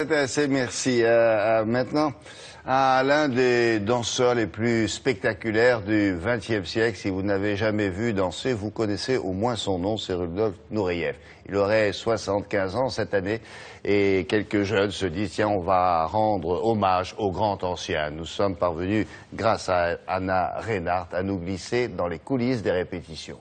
C'était assez, merci. Maintenant, à l'un des danseurs les plus spectaculaires du XXe siècle. Si vous n'avez jamais vu danser, vous connaissez au moins son nom, c'est Rudolf Nureyev. Il aurait 75 ans cette année et quelques jeunes se disent, tiens, on va rendre hommage au grand ancien. Nous sommes parvenus, grâce à Anna Reinhardt, à nous glisser dans les coulisses des répétitions.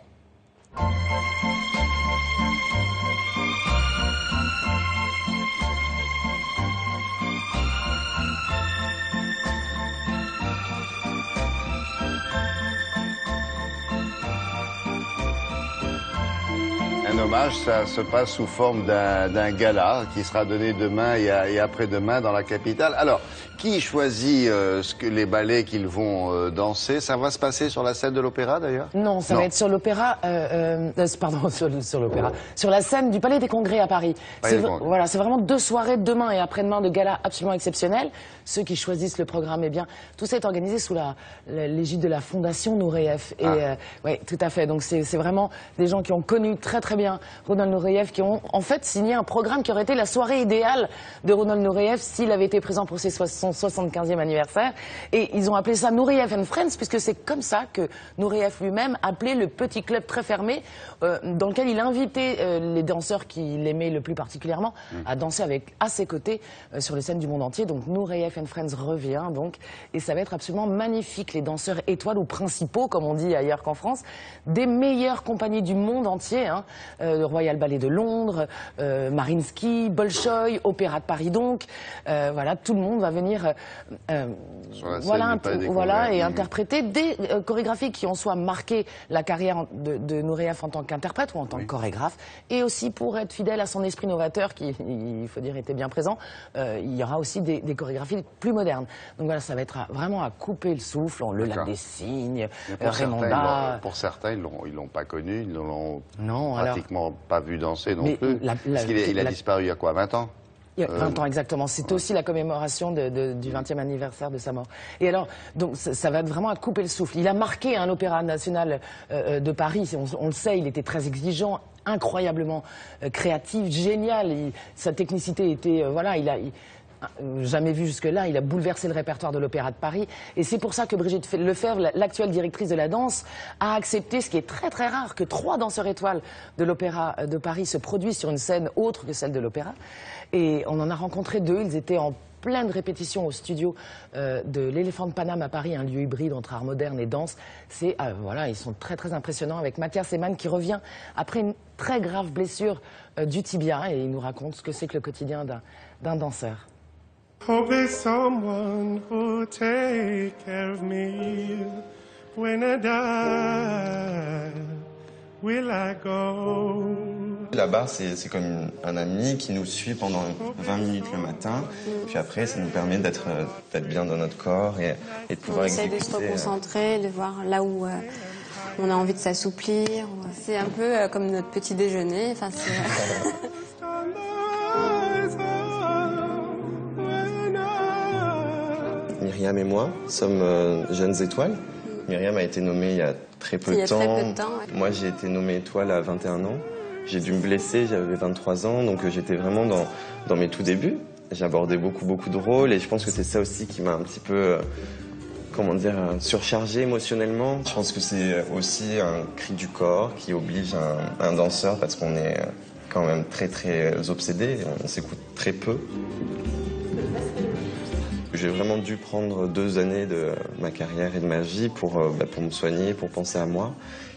Un hommage, ça se passe sous forme d'un gala qui sera donné demain et après-demain dans la capitale. Alors, qui choisit les ballets qu'ils vont danser? Ça va se passer sur la scène de l'Opéra d'ailleurs? Non, ça va être sur l'Opéra, pardon, sur l'Opéra, sur la scène du Palais des Congrès à Paris. Voilà, c'est vraiment 2 soirées demain et après-demain de gala absolument exceptionnelles. Ceux qui choisissent le programme, eh bien, tout ça est organisé sous l'égide de la Fondation Nureyev. Et ouais, tout à fait. Donc c'est vraiment des gens qui ont connu très très bien Ronald Nureyev, qui ont en fait signé un programme qui aurait été la soirée idéale de Ronald Nureyev s'il avait été présent pour son 75e anniversaire. Et ils ont appelé ça Nureyev and Friends, puisque c'est comme ça que Nureyev lui-même appelait le petit club très fermé, dans lequel il invitait les danseurs qu'il aimait le plus particulièrement à danser à ses côtés sur les scènes du monde entier. Donc Nureyev and Friends revient donc, et ça va être absolument magnifique. Les danseurs étoiles ou principaux, comme on dit ailleurs qu'en France, des meilleures compagnies du monde entier, hein, le Royal Ballet de Londres, Mariinsky, Bolchoï, Opéra de Paris donc, voilà, tout le monde va venir et interpréter des chorégraphies qui ont soit marqué la carrière de Nureyev en tant qu'interprète ou en tant que chorégraphe, et aussi pour être fidèle à son esprit novateur qui, il faut dire, était bien présent, il y aura aussi des chorégraphies plus modernes. Donc voilà, ça va être vraiment à couper le souffle, le Lac des Cygnes, Raymonda. Pour certains, ils l'ont pas connu, ils l'ont pratiquement pas vu danser non plus. Parce qu'il a disparu il y a quoi, 20 ans? Il y a 20 ans exactement. C'est aussi la commémoration du 20e anniversaire de sa mort. Et alors, donc, ça va être vraiment à couper le souffle. Il a marqué l'Opéra national de Paris. On le sait, il était très exigeant, incroyablement créatif, génial. Sa technicité était, jamais vu jusque-là, il a bouleversé le répertoire de l'Opéra de Paris. Et c'est pour ça que Brigitte Lefebvre, l'actuelle directrice de la danse, a accepté, ce qui est très très rare, que 3 danseurs étoiles de l'Opéra de Paris se produisent sur une scène autre que celle de l'Opéra. Et on en a rencontré 2, ils étaient en pleine répétition au studio de l'Éléphant de Paname à Paris, un lieu hybride entre art moderne et danse. Ils sont très très impressionnants, avec Mathias Eman qui revient après une très grave blessure du tibia, et il nous raconte ce que c'est que le quotidien d'un danseur. Hope there's someone who'll take care of me when I die. Will I go? La barre, c'est comme un ami qui nous suit pendant 20 minutes le matin. Puis après, ça nous permet d'être bien dans notre corps et de pouvoir exécuter. On essaie de se reconcentrer, de voir là où on a envie de s'assouplir. C'est un peu comme notre petit déjeuner. Enfin, Myriam et moi sommes jeunes étoiles. Myriam a été nommée il y a très peu de temps. Ouais. Moi, j'ai été nommée étoile à 21 ans. J'ai dû me blesser, j'avais 23 ans, donc j'étais vraiment dans mes tout débuts. J'abordais beaucoup de rôles et je pense que c'est ça aussi qui m'a un petit peu, surchargé émotionnellement. Je pense que c'est aussi un cri du corps qui oblige un danseur, parce qu'on est quand même très obsédé, on s'écoute très peu. J'ai vraiment dû prendre 2 années de ma carrière et de ma vie pour me soigner, pour penser à moi.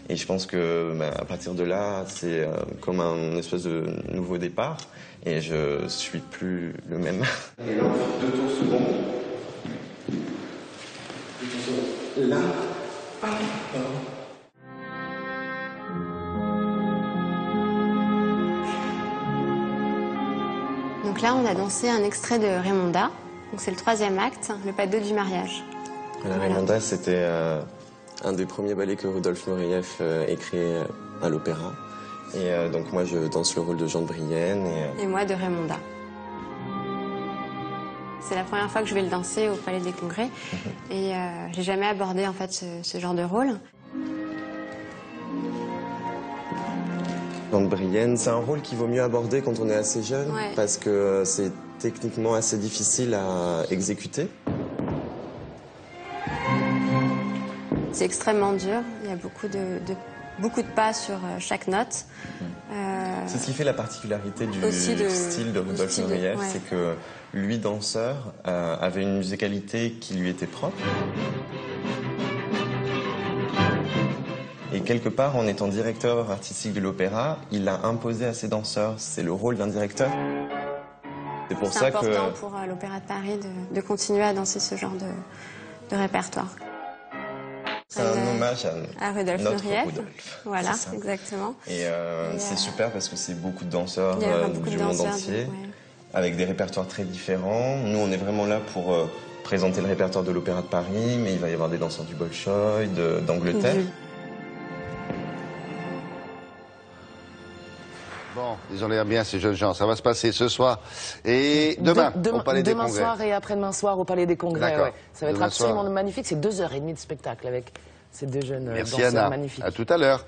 Et je pense que à partir de là, c'est comme un espèce de nouveau départ. Et je suis plus le même. Et là, on fait 2 tours secondes. 2 tours secondes. Là. Donc là, on a dansé un extrait de Raymonda. Donc c'est le 3e acte, le pas 2 du mariage. Raymonda, c'était un des premiers ballets que Rudolf Nureyev écrit à l'opéra. Et donc moi, je danse le rôle de Jean de Brienne. Et moi, de Raymonda. C'est la première fois que je vais le danser au Palais des Congrès. Et j'ai jamais abordé en fait ce genre de rôle. Dans Brienne, c'est un rôle qu'il vaut mieux aborder quand on est assez jeune, parce que c'est techniquement assez difficile à exécuter. C'est extrêmement dur, il y a beaucoup de pas sur chaque note. C'est ce qui fait la particularité du style de Rudolf Nureyev, c'est que lui, danseur, avait une musicalité qui lui était propre. Et quelque part, en étant directeur artistique de l'opéra, il a imposé à ses danseurs. C'est le rôle d'un directeur. C'est pour ça que... C'est important pour l'Opéra de Paris de continuer à danser ce genre de répertoire. C'est un hommage à Rudolf notre Nureyev. Rudolf. Voilà, exactement. Et c'est super parce que c'est beaucoup de danseurs du monde entier, avec des répertoires très différents. Nous, on est vraiment là pour présenter le répertoire de l'Opéra de Paris, mais il va y avoir des danseurs du Bolchoï, d'Angleterre. Bon, ils ont l'air bien, ces jeunes gens. Ça va se passer ce soir et demain au Palais des Congrès. Demain soir et après-demain soir au Palais des Congrès. Ouais. Ça va être absolument magnifique. C'est 2h30 de spectacle avec ces deux jeunes danseurs magnifiques. À tout à l'heure.